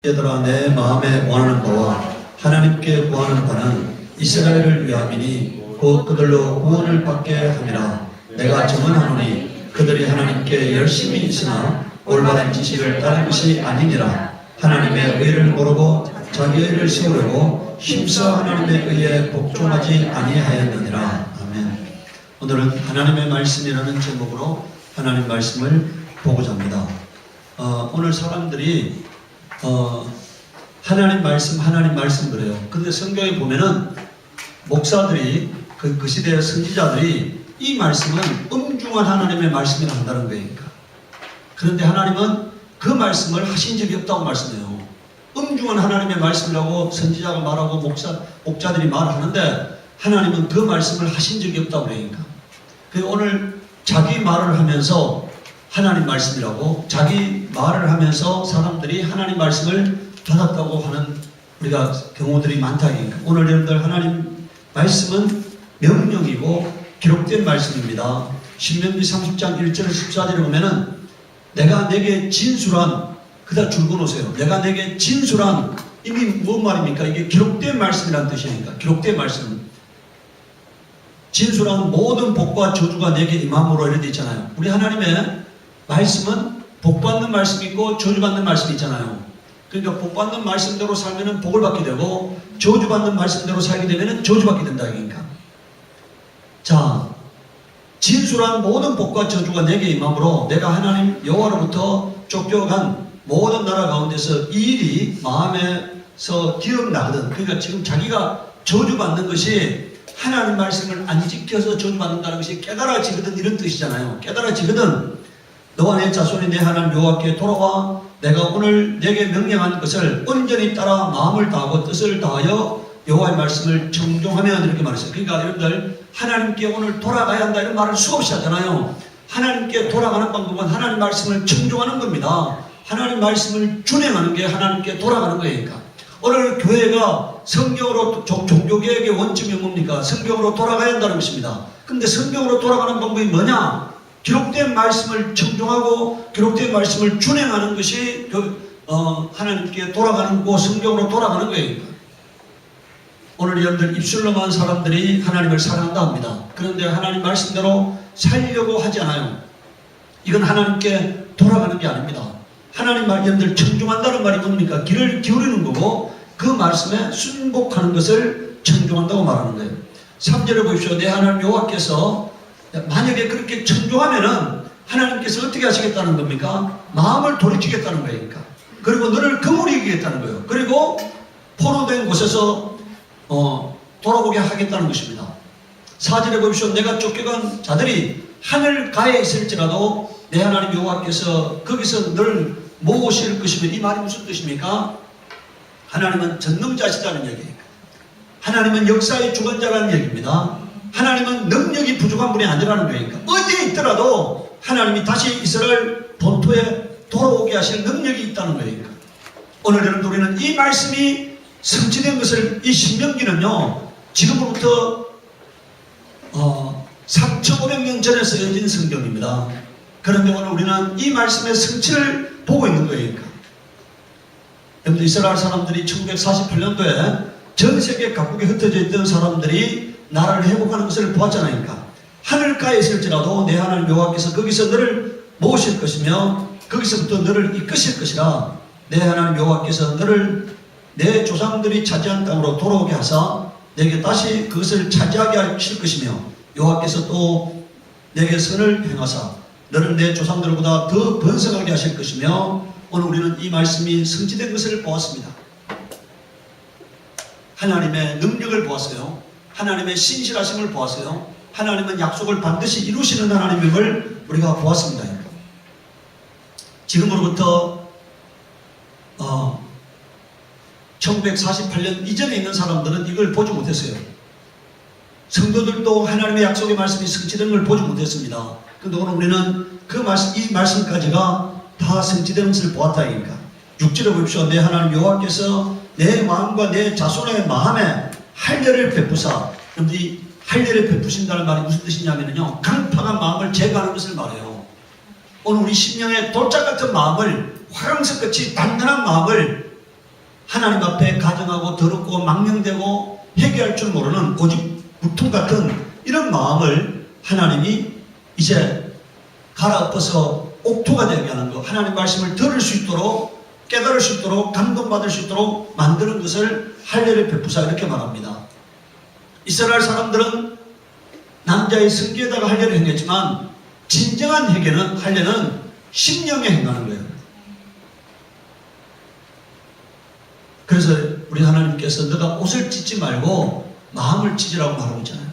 얘들아, 내 마음에 원하는 바와 하나님께 구하는 바는 이스라엘을 위함이니 곧 그들로 구원을 받게 함이라. 내가 정언하노니 그들이 하나님께 열심히 있으나 올바른 지식을 따른 것이 아니니라. 하나님의 의를 모르고 자기의 의를 세우려고 힘써 하나님의 의에 복종하지 아니하였느니라. 아멘. 오늘은 하나님의 말씀이라는 제목으로 하나님 말씀을 보고자 합니다. 오늘 사람들이 하나님 말씀 그래요. 근데 성경에 보면은 목사들이 그 시대의 선지자들이 이 말씀은 엄중한 하나님의 말씀이라 한다는 거예요. 그런데 하나님은 그 말씀을 하신 적이 없다고 말씀해요. 엄중한 하나님의 말씀이라고 선지자가 말하고 목자들이 말하는데 하나님은 그 말씀을 하신 적이 없다고 그러니까. 그래서 오늘 자기 말을 하면서 하나님 말씀이라고 자기 말을 하면서 사람들이 하나님 말씀을 받았다고 하는 우리가 경우들이 많다니까. 오늘 여러분들 하나님 말씀은 명령이고 기록된 말씀입니다. 신명기 30장 1절 14절에 보면은 내가 내게 진술한, 그다 줄거 놓으세요. 내가 내게 진술한, 이미 무슨 말입니까? 이게 기록된 말씀이라는 뜻이니까. 기록된 말씀. 진술한 모든 복과 저주가 내게 임함으로 이렇게 있잖아요. 우리 하나님의 말씀은 복받는 말씀이 있고 저주받는 말씀이 있잖아요. 그러니까 복받는 말씀대로 살면 복을 받게 되고 저주받는 말씀대로 살게 되면 저주받게 된다. 그러니까. 자, 진술한 모든 복과 저주가 내게 임함으로 내가 하나님 여호와로부터 쫓겨간 모든 나라 가운데서 이 일이 마음에서 기억나거든. 그러니까 지금 자기가 저주받는 것이 하나님 말씀을 안 지켜서 저주받는다는 것이 깨달아지거든, 이런 뜻이잖아요. 깨달아지거든. 너와 내 자손이 내 하나님 여호와께 돌아와 내가 오늘 내게 명령한 것을 온전히 따라 마음을 다하고 뜻을 다하여 여호와의 말씀을 청종하면, 이렇게 말했어요. 그러니까 여러분들 하나님께 오늘 돌아가야 한다 이런 말을 수없이 하잖아요. 하나님께 돌아가는 방법은 하나님 말씀을 청종하는 겁니다. 하나님 말씀을 준행하는 게 하나님께 돌아가는 거니까. 오늘 교회가 성경으로, 종교개혁의 원칙이 뭡니까? 성경으로 돌아가야 한다는 것입니다. 근데 성경으로 돌아가는 방법이 뭐냐? 기록된 말씀을 청종하고 기록된 말씀을 준행하는 것이 하나님께 돌아가는 거고 성경으로 돌아가는 거예요. 오늘 여러분들 입술로만 사람들이 하나님을 사랑한다 합니다. 그런데 하나님 말씀대로 살려고 하지 않아요. 이건 하나님께 돌아가는 게 아닙니다. 하나님 말 여러분들 청종한다는 말이 뭡니까? 귀를 기울이는 거고 그 말씀에 순복하는 것을 청종한다고 말하는 거예요. 3절에 보십시오. 내 하나님 여호와께서 만약에 그렇게 청종하면은 하나님께서 어떻게 하시겠다는 겁니까? 마음을 돌이키겠다는 거니까. 그리고 너를 그물이 이기겠다는 거예요. 그리고 포로된 곳에서 돌아오게 하겠다는 것입니다. 4절에 보십시오. 내가 쫓겨간 자들이 하늘 가에 있을지라도 내 하나님 여호와께서 거기서 너를 모으실 것이면, 이 말이 무슨 뜻입니까? 하나님은 전능자시다는 얘기예요. 하나님은 역사의 주관자라는 얘기입니다. 하나님은 능력이 부족한 분이 아니라는 거니까. 어디에 있더라도 하나님이 다시 이스라엘 본토에 돌아오게 하실 능력이 있다는 거니까. 오늘 여러분 우리는 이 말씀이 성취된 것을, 이 신명기는요 지금부터 3,500년 전에 쓰여진 성경입니다. 그런데 오늘 우리는 이 말씀의 성취를 보고 있는 거니까. 여러분들 이스라엘 사람들이 1948년도에 전 세계 각국에 흩어져 있던 사람들이 나라를 회복하는 것을 보았잖아요. 하늘가에 있을지라도 내 하나님 여호와께서 거기서 너를 모으실 것이며 거기서부터 너를 이끄실 것이라. 내 하나님 여호와께서 너를 내 조상들이 차지한 땅으로 돌아오게 하사 내게 다시 그것을 차지하게 하실 것이며 여호와께서 또 내게 선을 행하사 너를 내 조상들보다 더 번성하게 하실 것이며. 오늘 우리는 이 말씀이 성취된 것을 보았습니다. 하나님의 능력을 보았어요. 하나님의 신실하심을 보았어요. 하나님은 약속을 반드시 이루시는 하나님임을 우리가 보았습니다. 지금으로부터 1948년 이전에 있는 사람들은 이걸 보지 못했어요. 성도들도 하나님의 약속의 말씀이 성취된 걸 보지 못했습니다. 그런데 오늘 우리는 그 말씀, 이 말씀까지가 다 성취되는 것을 보았다니까. 6절에 보십시오. 내 하나님 여호와께서 내 마음과 내 자손의 마음에 할례를 베푸사. 이 할례를 베푸신다는 말이 무슨 뜻이냐면요, 강팍한 마음을 제거하는 것을 말해요. 오늘 우리 심령의 돌짝 같은 마음을 화강석같이 단단한 마음을 하나님 앞에 가정하고 더럽고 망령되고 회개할 줄 모르는 오직 무통 같은 이런 마음을 하나님이 이제 갈아엎어서 옥토가 되게 하는 것, 하나님 말씀을 들을 수 있도록 깨달을 수 있도록 감동받을 수 있도록 만드는 것을 할례를 베푸사 이렇게 말합니다. 이스라엘 사람들은 남자의 성기에다가 할례를 행했지만 진정한 할례는 심령에 행하는 거예요. 그래서 우리 하나님께서 너가 옷을 찢지 말고 마음을 찢으라고 말하고 있잖아요.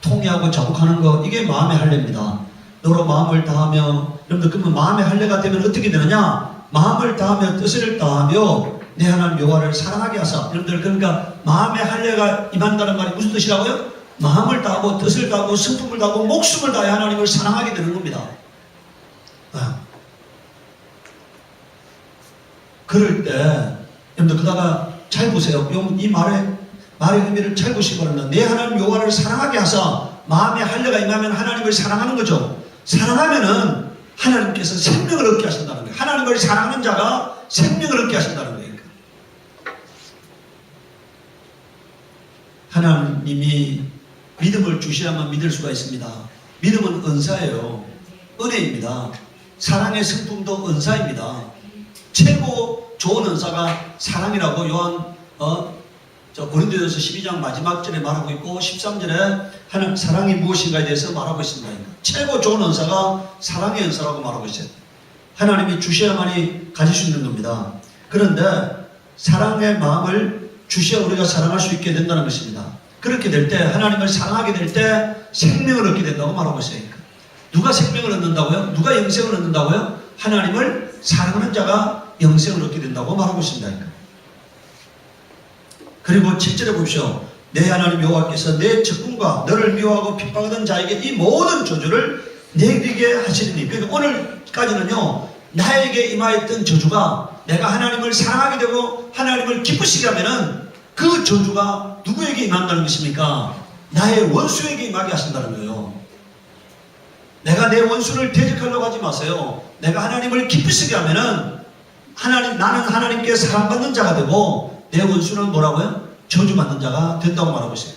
통회하고 자복하는 거, 이게 마음의 할례입니다. 너로 마음을 다하며, 여러분들 그러면 마음의 할례가 되면 어떻게 되느냐? 마음을 다하며 뜻을 다하며 내 하나님 여호와를 사랑하게 하사. 여러분들 그러니까 마음의 할례가 임한다는 말이 무슨 뜻이라고요? 마음을 다하고 뜻을 다하고 성품을 다하고 목숨을 다해 하나님을 사랑하게 되는 겁니다. 그럴 때 여러분들 그다가 잘 보세요. 이 말의 의미를 잘 보시기 바랍니다. 내 하나님 여호와를 사랑하게 하사. 마음의 할례가 임하면 하나님을 사랑하는 거죠. 사랑하면은 하나님께서 생명을 얻게 하신다는 거예요. 하나님을 사랑하는 자가 생명을 얻게 하신다는 거예요. 하나님이 믿음을 주셔야만 믿을 수가 있습니다. 믿음은 은사예요. 은혜입니다. 사랑의 성품도 은사입니다. 최고 좋은 은사가 사랑이라고 고린도전서 12장 마지막 절에 말하고 있고 13절에 하나님 사랑이 무엇인가에 대해서 말하고 있습니다. 최고 좋은 은사가 사랑의 은사라고 말하고 있어요. 하나님이 주셔야만이 가질 수 있는 겁니다. 그런데 사랑의 마음을 주셔야 우리가 사랑할 수 있게 된다는 것입니다. 그렇게 될 때 하나님을 사랑하게 될 때 생명을 얻게 된다고 말하고 있어요. 누가 생명을 얻는다고요? 누가 영생을 얻는다고요? 하나님을 사랑하는 자가 영생을 얻게 된다고 말하고 있습니다. 그리고 7절에 보십시오. 내 하나님 여호와께서 내 적군과 너를 미워하고 핍박하던 자에게 이 모든 저주를 내리게 하시리니. 그러니까 오늘까지는요, 나에게 임하였던 저주가 내가 하나님을 사랑하게 되고 하나님을 기쁘시게 하면은 그 저주가 누구에게 임한다는 것입니까? 나의 원수에게 임하게 하신다는 거예요. 내가 내 원수를 대적하려고 하지 마세요. 내가 하나님을 기쁘시게 하면은 나는 하나님께 사랑받는 자가 되고 내 원수는 뭐라고요? 저주받는 자가 된다고 말하고 있어요.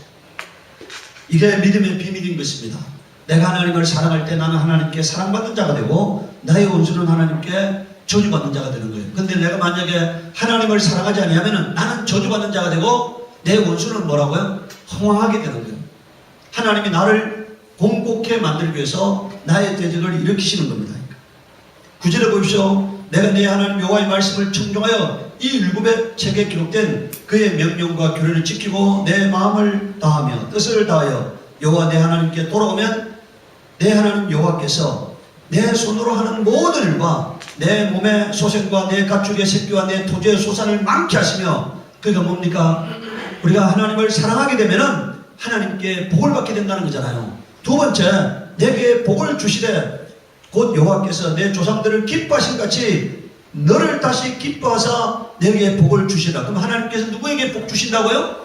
이게 믿음의 비밀인 것입니다. 내가 하나님을 사랑할 때 나는 하나님께 사랑받는 자가 되고 나의 원수는 하나님께 저주받는 자가 되는 거예요. 근데 내가 만약에 하나님을 사랑하지 않으면 나는 저주받는 자가 되고 내 원수는 뭐라고요? 허망하게 되는 거예요. 하나님이 나를 공곡해 만들기 위해서 나의 대적을 일으키시는 겁니다. 9절에 보십시오. 내가 내 하나님 여호와의 말씀을 청종하여 이 율법의 책에 기록된 그의 명령과 규례를 지키고 내 마음을 다하며 뜻을 다하여 여호와 내 하나님께 돌아오면 내 하나님 여호와께서 내 손으로 하는 모든 일과 내 몸의 소생과 내 가축의 새끼와 내 토지의 소산을 많게 하시며, 그러니까 뭡니까? 우리가 하나님을 사랑하게 되면은 하나님께 복을 받게 된다는 거잖아요. 두 번째, 내게 복을 주시되 곧 여호와께서 내 조상들을 기뻐하신 같이 너를 다시 기뻐하사 내게 복을 주시라. 그럼 하나님께서 누구에게 복 주신다고요?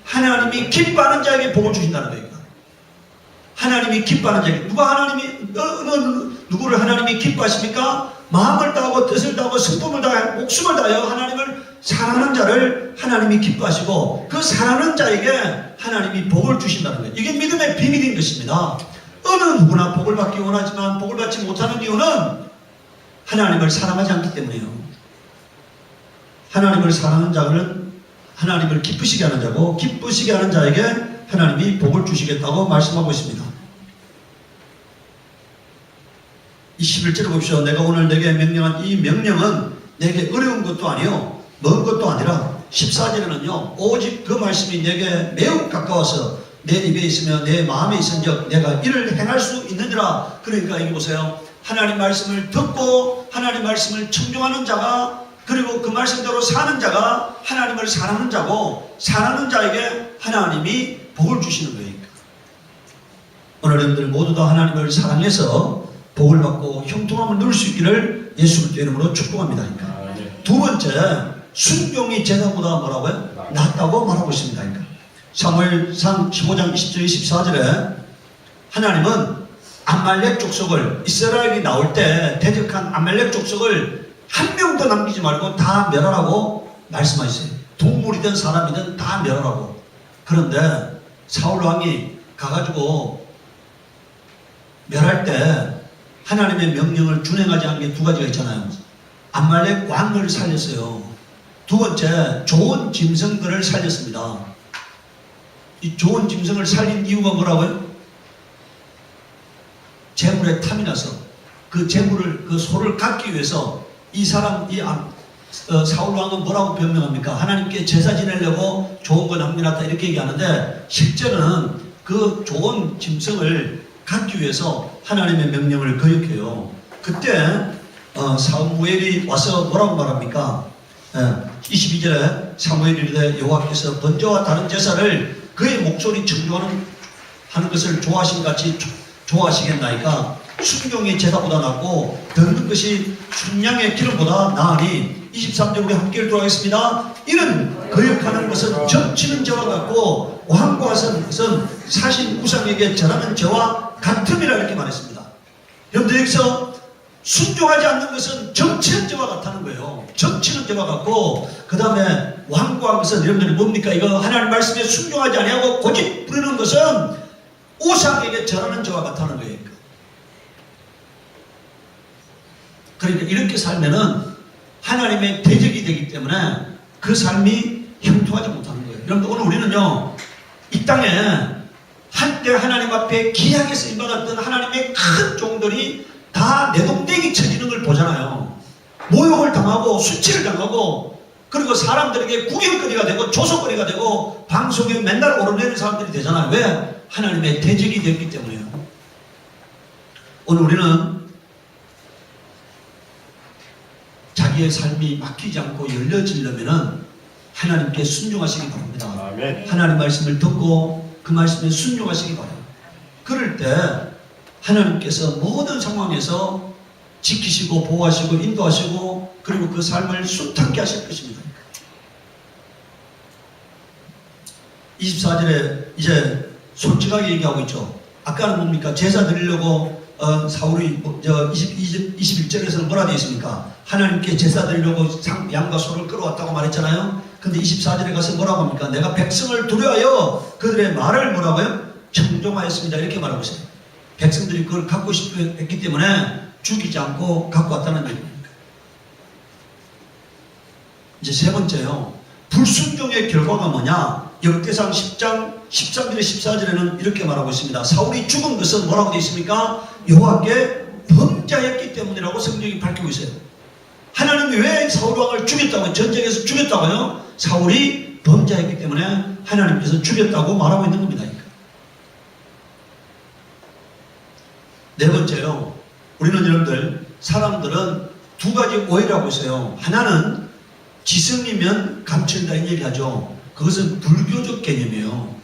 하나님이 기뻐하는 자에게 복을 주신다는 거예요. 하나님이 기뻐하는 자에게. 누구를 하나님이 기뻐하십니까? 마음을 다하고 뜻을 다하고 성품을 다하고 목숨을 다하여 하나님을 사랑하는 자를 하나님이 기뻐하시고 그 사랑하는 자에게 하나님이 복을 주신다는 거예요. 이게 믿음의 비밀인 것입니다. 어느 누구나 복을 받기 원하지만 복을 받지 못하는 이유는 하나님을 사랑하지 않기 때문이에요. 하나님을 사랑하는 자는 하나님을 기쁘시게 하는 자고 기쁘시게 하는 자에게 하나님이 복을 주시겠다고 말씀하고 있습니다. 21절을 보십시오. 내가 오늘 내게 명령한 이 명령은 내게 어려운 것도 아니요 먼 것도 아니라 14절에는요 오직 그 말씀이 내게 매우 가까워서 내 입에 있으며 내 마음에 있은즉 내가 이를 행할 수 있느니라. 그러니까 여기 보세요. 하나님 말씀을 듣고 하나님 말씀을 청종하는 자가, 그리고 그 말씀대로 사는 자가 하나님을 사랑하는 자고, 사랑하는 자에게 하나님이 복을 주시는 거예요. 오늘 여러분들 모두 다 하나님을 사랑해서 복을 받고 형통함을 누릴 수 있기를 예수 그리스도 이름으로 축복합니다. 두 번째, 순종이 제사보다 뭐라고요? 낫다고 말하고 있습니다. 사무엘상 15장 20절 24절에 하나님은 암말렉 족속을, 이스라엘이 나올 때 대적한 암말렉 족속을 한 명도 남기지 말고 다 멸하라고 말씀하셨어요. 동물이든 사람이든 다 멸하라고. 그런데 사울 왕이 가가지고 멸할 때 하나님의 명령을 준행하지 않은 게 두 가지가 있잖아요. 암말렉 왕을 살렸어요. 두 번째, 좋은 짐승들을 살렸습니다. 이 좋은 짐승을 살린 이유가 뭐라고요? 재물에 탐이 나서 그 재물을, 그 소를 갖기 위해서 이 사람, 사울 왕은 뭐라고 변명합니까? 하나님께 제사 지내려고 좋은 거 남겨놨다 이렇게 얘기하는데, 실제로는 그 좋은 짐승을 갖기 위해서 하나님의 명령을 거역해요. 그때 사무엘이 와서 뭐라고 말합니까? 22절에 사무엘이 이르되 여호와께서 번제와 다른 제사를 그의 목소리 청조하는 것을 좋아하신 같이 좋아하시겠나이까? 순종의 제사보다 낫고 듣는 것이 순양의 기름보다 나으니. 23절 우리 함께 읽도록 이는 거역하는 것은 점치는 죄와 같고 왕과 것은 사신 우상에게 절하는 죄와 같음이라 이렇게 말했습니다. 여러분들 여기서 순종하지 않는 것은 점치는 죄와 같다는 거예요. 점치는 죄와 같고, 그 다음에 완고한 것은 여러분들이 뭡니까? 이거 하나님 말씀에 순종하지 아니하고 고집 부리는 것은 우상에게 절하는 죄와 같다는 거예요. 그러니까 이렇게 살면은 하나님의 대적이 되기 때문에 그 삶이 형통하지 못하는 거예요. 여러분들 오늘 우리는요, 이 땅에 한때 하나님 앞에 귀하게 쓰임받았던 하나님의 큰 종들이 다 내동댕이 쳐지는 걸 보잖아요. 모욕을 당하고 수치를 당하고, 그리고 사람들에게 구경거리가 되고 조소거리가 되고 방송에 맨날 오르내리는 사람들이 되잖아요. 왜? 하나님의 대적이 됐기 때문에요. 오늘 우리는 자기의 삶이 막히지 않고 열려지려면 하나님께 순종하시기 바랍니다. 아멘. 하나님 말씀을 듣고 그 말씀에 순종하시기 바랍니다. 그럴 때 하나님께서 모든 상황에서 지키시고 보호하시고 인도하시고, 그리고 그 삶을 순탄케 하실 것입니다. 24절에 이제 솔직하게 얘기하고 있죠. 아까는 뭡니까? 제사 드리려고 사울이 21절에서는 뭐라 되어 있습니까? 하나님께 제사 드리려고 양과 소를 끌어왔다고 말했잖아요. 근데 24절에 가서 뭐라고 합니까? 내가 백성을 두려워하여 그들의 말을 뭐라고요? 청종하였습니다. 이렇게 말하고 있어요. 백성들이 그걸 갖고 싶어 했기 때문에 죽이지 않고 갖고 왔다는 얘기입니다. 이제 세 번째요. 불순종의 결과가 뭐냐? 역대상 10장 13절에 14절에는 이렇게 말하고 있습니다. 사울이 죽은 것은 뭐라고 되어 있습니까? 여호와께 범죄했기 때문이라고 성경이 밝히고 있어요. 하나님이 왜 사울 왕을 죽였다고, 전쟁에서 죽였다고요? 사울이 범죄했기 때문에 하나님께서 죽였다고 말하고 있는 겁니다. 네 번째요. 우리는 여러분들, 사람들은 두 가지 오해를 하고 있어요. 하나는 지성이면 감춘다 이 얘기하죠. 그것은 불교적 개념이에요.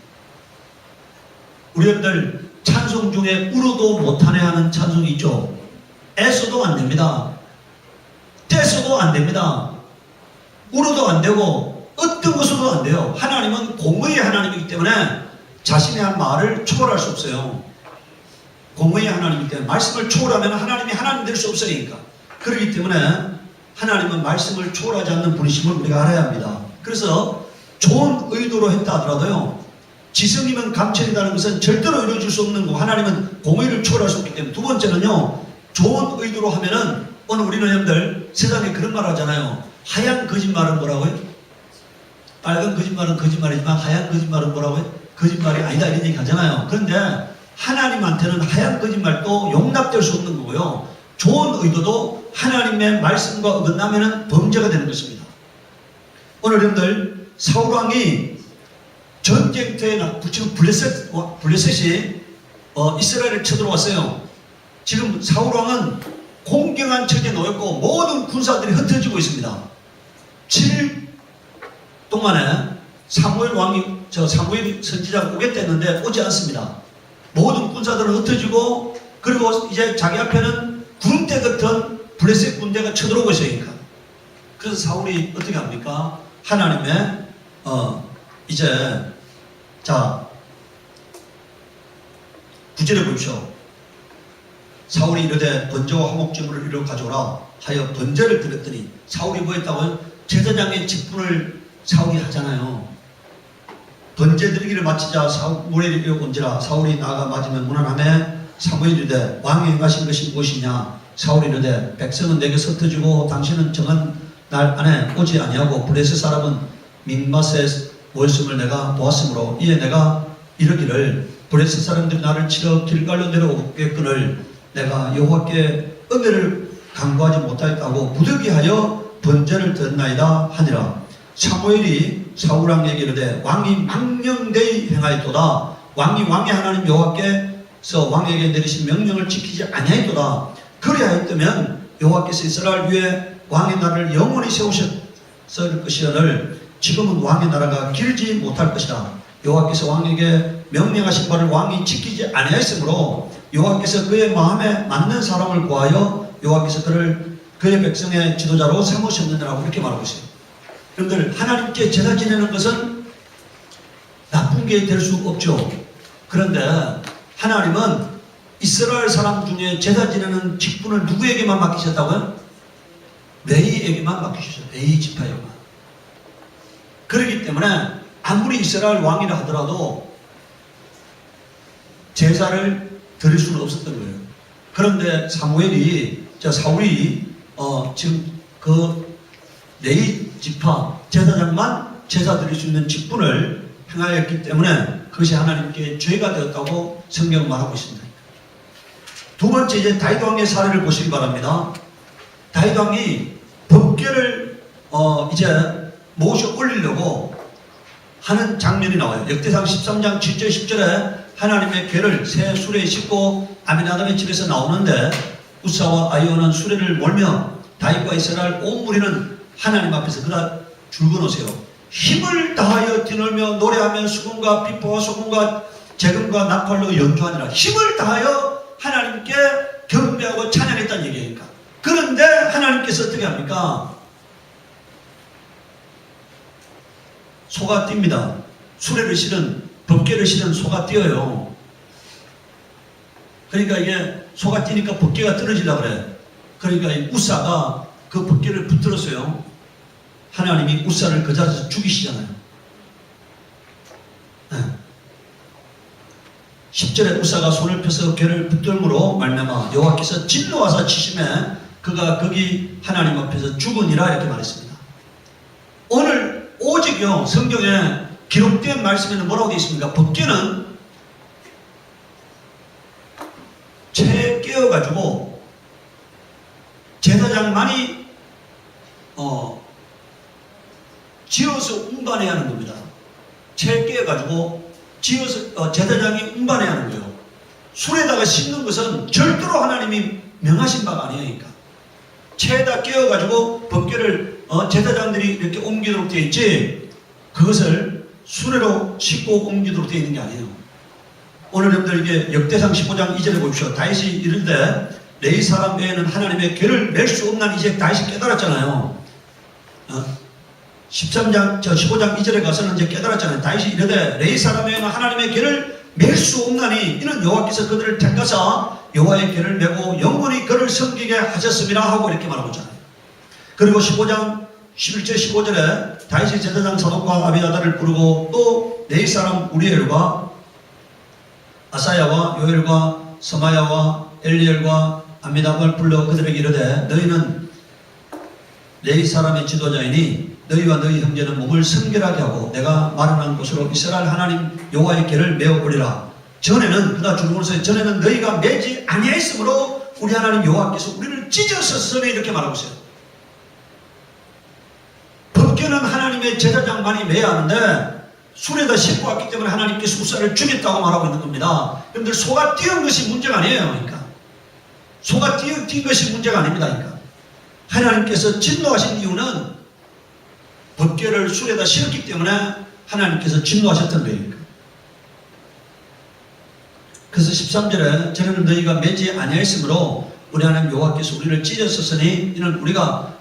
우리 여러분들 찬송 중에 울어도 못하네 하는 찬송이 있죠. 애써도 안 됩니다. 떼써도 안 됩니다. 울어도 안 되고 어떤 것으로도 안 돼요. 하나님은 공의의 하나님이기 때문에 자신의 한 말을 초월할 수 없어요. 공의의 하나님이기 때문에 말씀을 초월하면 하나님이 하나님 될 수 없으니까. 그렇기 때문에 하나님은 말씀을 초월하지 않는 분이심을 우리가 알아야 합니다. 그래서 좋은 의도로 했다 하더라도요, 지성이면 감천이라는 것은 절대로 이루어질 수 없는 거고, 하나님은 공의를 초월할 수 없기 때문에. 두 번째는요, 좋은 의도로 하면은, 오늘 우리는 여러분들 세상에 그런 말 하잖아요. 하얀 거짓말은 뭐라고요? 빨간 거짓말은 거짓말이지만 하얀 거짓말은 뭐라고요? 거짓말이 아니다 이런 얘기 하잖아요. 그런데 하나님한테는 하얀 거짓말도 용납될 수 없는 거고요, 좋은 의도도 하나님의 말씀과 어긋나면 범죄가 되는 것입니다. 오늘 여러분들 사울왕이 전쟁터에 지금 블레셋이 이스라엘을 쳐들어왔어요. 지금 사울왕은 공경한 척에 놓였고 모든 군사들이 흩어지고 있습니다. 7일 동안에 사무엘 선지자가 오겠다 했는데 오지 않습니다. 모든 군사들은 흩어지고, 그리고 이제 자기 앞에는 구름대 같은 블레셋 군대가 쳐들어오고 있으니까. 그래서 사울이 어떻게 합니까? 하나님의 이제 자 9절에 보십시오. 사울이 이르되 번제와 화목제물을 이리로 가져오라 하여 번제를 드렸더니, 사울이 뭐 했다고요? 제사장의 직분을 사울이 하잖아요. 번제 드리기를 마치자 사울이 온지라 사울이 나아가 맞으면 무난하매 사무엘이 이르되 왕이 행하신 것이 무엇이냐. 사울이 이르되 백성은 내게 흩어지고 당신은 정한 날 안에 오지 아니하고 블레셋 사람은 민맛에 모였음을 내가 보았으므로 이에 내가 이르기를 블레셋 사람들이 나를 치러 길갈로 내려오겠거늘 내가 여호와께 은혜를 간구하지 못하였다고 부득이하여 번제를 드렸나이다 하니라. 사무엘이 사울왕에게 이르되 왕이 망령되이 행하였도다. 왕이 왕의 하나님 여호와께서 왕에게 내리신 명령을 지키지 아니하였도다. 그리하였다면 여호와께서 이스라엘 위에 왕의 나라를 영원히 세우셨을 것이오늘 지금은 왕의 나라가 길지 못할 것이다. 여호와께서 왕에게 명령하신 바를 왕이 지키지 아니하였으므로 여호와께서 그의 마음에 맞는 사람을 구하여 여호와께서 그를 그의 백성의 지도자로 삼으셨느니라고 이렇게 말하고 있어요. 여러분들, 하나님께 제사 지내는 것은 나쁜 게 될 수 없죠. 그런데 하나님은 이스라엘 사람 중에 제사 지내는 직분을 누구에게만 맡기셨다고요? 레위에게만 맡기셨어요. 레위 지파에게만. 그렇기 때문에 아무리 이스라엘 왕이라 하더라도 제사를 드릴 수는 없었던 거예요. 그런데 사울이 지금 그 레위 지파 제사장만 제사 드릴 수 있는 직분을 행하였기 때문에 그것이 하나님께 죄가 되었다고 성경은 말하고 있습니다. 두 번째, 이제 다윗 왕의 사례를 보시기 바랍니다. 다윗 왕이 법궤를 이제 모셔 올리려고 하는 장면이 나와요. 역대상 13장 7절 10절에 하나님의 궤를 새 수레에 싣고 아미나답의 집에서 나오는데 우사와 아이오는 수레를 몰며 다윗과 이스라엘 온 무리는 하나님 앞에서 그다 줄거놓으세요. 힘을 다하여 뛰놀며 노래하며 수금과 비포와 소금과 재금과 나팔로 연주하니라. 힘을 다하여 하나님께 경배하고 찬양했다는 얘기니까. 그런데 하나님께서 어떻게 합니까? 소가 뜁니다. 수레를 실은 법궤를 실은 소가 뛰어요. 그러니까 이게 소가 뛰니까 법궤가 떨어지려고 그래. 그러니까 이 우사가 그 법궤를 붙들었어요. 하나님이 우사를 그 자리에서 죽이시잖아요. 네. 10절에 우사가 손을 펴서 궤를 붙들므로 말미암아 여호와께서 진노하사 치심에 그가 거기 하나님 앞에서 죽으니라 이렇게 말했습니다. 오늘 오직요 성경에 기록된 말씀에는 뭐라고 되어 있습니까? 법궤는 채에 깨어가지고 제사장만이 지어서 운반해야 하는 겁니다. 채에 깨어가지고 지어서 제사장이 운반해야 하는 거예요. 술에다가 씻는 것은 절대로 하나님이 명하신 바가 아니니까. 채에다 깨어가지고 법궤를 제사장들이 이렇게 옮기도록 되어 있지 그것을 수레로 싣고 옮기도록 되어 있는 게 아니에요. 오늘 여러분들 이게 역대상 15장 2절에 보십시오. 다윗이 이르되 레위 사람 외에는 하나님의 궤를 맬 수 없나니 이제 다윗이 깨달았잖아요. 15장 2절에 가서는 이제 깨달았잖아요. 다윗이 이르되 레위 사람 외에는 하나님의 궤를 맬 수 없나니 이는 여호와께서 그들을 택하사 여호와의 궤를 메고 영원히 그를 섬기게 하셨음이라 하고 이렇게 말하고 있잖아요. 그리고 15장 11절 15절에 다윗이 제사장 사독과 아비아달을 부르고 또 레위 사람 우리엘과 아사야와 요엘과 서마야와 엘리엘과 암미답을 불러 그들에게 이르되 너희는 레위 사람의 지도자이니 너희와 너희 형제는 몸을 성결하게 하고 내가 마련한 곳으로 이스라엘 하나님 여호와의 궤를 메어보리라. 전에는 그다 줄거면서 전에는 너희가 매지 아니하였으므로 우리 하나님 여호와께서 우리를 찢어서서네 이렇게 말하고 있어요. 법궤는 하나님의 제사장만이 매야 하는데 술에다 싣고 왔기 때문에 하나님께서 우사를 죽였다고 말하고 있는 겁니다. 여러분들 소가 뛰은 것이 문제가 아니에요. 그러니까 소가 뛴 것이 문제가 아닙니다. 그러니까 하나님께서 진노하신 이유는 법궤를 술에다 싣었기 때문에 하나님께서 진노하셨던 거예요. 그래서 13절에 저는 너희가 매지 아니하였으므로 우리 하나님 여호와께서 우리를 찢었으니 이는 우리가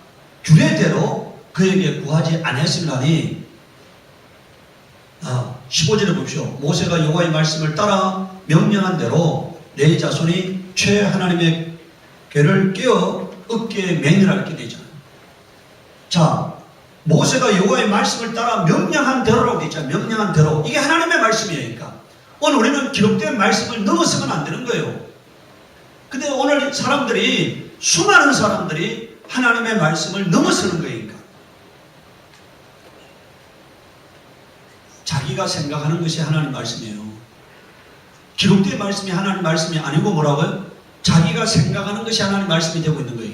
규례대로 그에게 구하지 아니하였으리니 15절에 보십시오. 모세가 여호와의 말씀을 따라 명령한 대로 레위 자손이 최 하나님의 궤를 깨어 어깨에 매니라 이렇게 되잖아요. 자, 모세가 여호와의 말씀을 따라 명령한 대로라고 되어 있잖아요. 명령한 대로. 이게 하나님의 말씀이에요. 그러니까 오늘 우리는 기록된 말씀을 넘어서면 안 되는 거예요. 근데 오늘 사람들이, 수많은 사람들이 하나님의 말씀을 넘어서는 거예요. 그러니까 자기가 생각하는 것이 하나님 말씀이에요. 기록된 말씀이 하나님 말씀이 아니고 뭐라고요? 자기가 생각하는 것이 하나님 말씀이 되고 있는 거예요.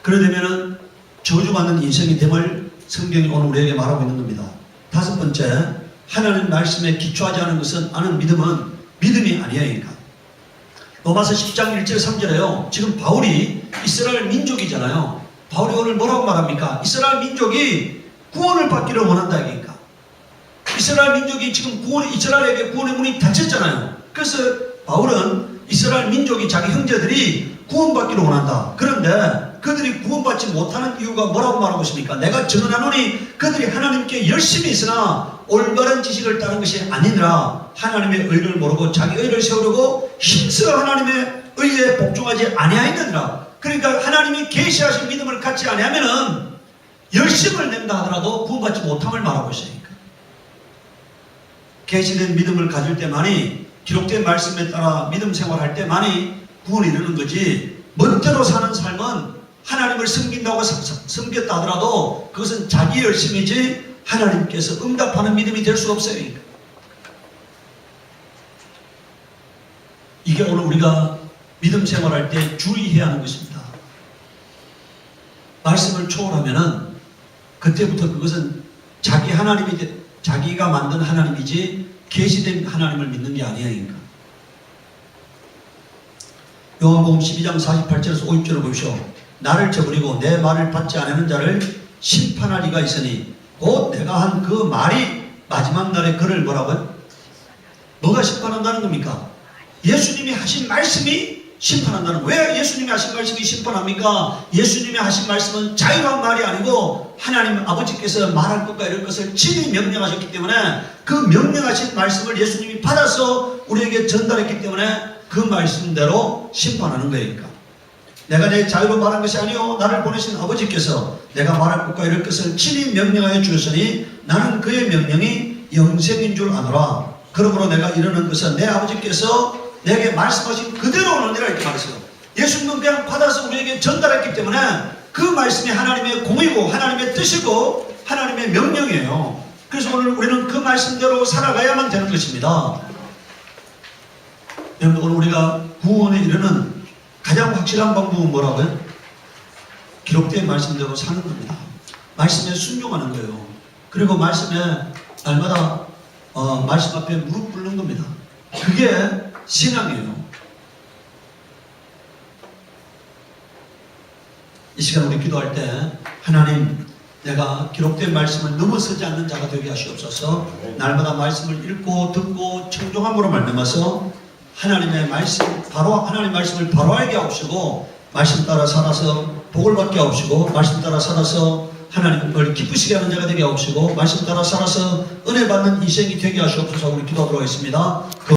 그러려면은 저주받는 인생이 됨을 성경이 오늘 우리에게 말하고 있는 겁니다. 다섯 번째, 하나님 말씀에 기초하지 않은 것은, 아는 믿음은 믿음이 아니에요. 그러니까 로마서 10장 1절 3절에요. 지금 바울이 이스라엘 민족이잖아요. 바울이 오늘 뭐라고 말합니까? 이스라엘 민족이 구원을 받기를 원한다. 그러니까 이스라엘 민족이 지금 이스라엘에게 구원의 문이 닫혔잖아요. 그래서 바울은 이스라엘 민족이, 자기 형제들이 구원받기를 원한다. 그런데 그들이 구원받지 못하는 이유가 뭐라고 말하고 있습니까? 내가 증언하노니 그들이 하나님께 열심히 있으나 올바른 지식을 따른 것이 아니니라. 하나님의 의를 모르고 자기 의를 세우려고 힘써 하나님의 의에 복종하지 아니하였느니라. 그러니까 하나님이 계시하신 믿음을 갖지 아니하면은 열심을 낸다 하더라도 구원받지 못함을 말하고 있으니까. 계시된 믿음을 가질 때만이, 기록된 말씀에 따라 믿음 생활할 때만이 구원이 이르는 거지, 멋대로 사는 삶은 하나님을 섬긴다고 섬겼다 하더라도 그것은 자기 열심이지 하나님께서 응답하는 믿음이 될 수 없어요. 이게 오늘 우리가 믿음 생활할 때 주의해야 하는 것입니다. 말씀을 초월하면은 그때부터 그것은 자기 하나님이, 자기가 만든 하나님이지 계시된 하나님을 믿는 게 아니에요. 요한복음 12장 48절에서 50절을 보십시오. 나를 저버리고 내 말을 받지 않는 자를 심판할 이가 있으니 곧 내가 한 그 말이 마지막 날에 그를 뭐라고요? 뭐가 심판한다는 겁니까? 예수님이 하신 말씀이 심판한다는 거예요. 왜 예수님이 하신 말씀이 심판합니까? 예수님이 하신 말씀은 자유한 말이 아니고 하나님 아버지께서 말할 것과 이럴 것을 친히 명령하셨기 때문에 그 명령하신 말씀을 예수님이 받아서 우리에게 전달했기 때문에 그 말씀대로 심판하는 거예요. 그러니까 내가 내 자유로 말한 것이 아니요 나를 보내신 아버지께서 내가 말할 것과 이럴 것을 친히 명령하여 주셨으니 나는 그의 명령이 영생인 줄 아노라. 그러므로 내가 이르는 것은 내 아버지께서 내게 말씀하신 그대로 오느니라 이렇게 말했어요. 예수님은 그냥 받아서 우리에게 전달했기 때문에 그 말씀이 하나님의 공이고 하나님의 뜻이고 하나님의 명령이에요. 그래서 오늘 우리는 그 말씀대로 살아가야만 되는 것입니다. 여러분, 오늘 우리가 구원에 이르는 가장 확실한 방법은 뭐라고요? 기록된 말씀대로 사는 겁니다. 말씀에 순종하는 거예요. 그리고 말씀에 날마다 말씀 앞에 무릎 꿇는 겁니다. 그게 신앙이에요. 이 시간 우리 기도할 때 하나님, 내가 기록된 말씀을 넘어서지 않는 자가 되게 하시옵소서. 날마다 말씀을 읽고 듣고 청종함으로 말미암아서 하나님의 말씀, 하나님 말씀을 바로 알게 하옵시고 말씀 따라 살아서 복을 받게 하옵시고 말씀 따라 살아서 하나님을 기쁘시게 하는 자가 되게 하옵시고 말씀 따라 살아서 은혜 받는 인생이 되게 하시옵소서. 우리 기도하도록 하겠습니다.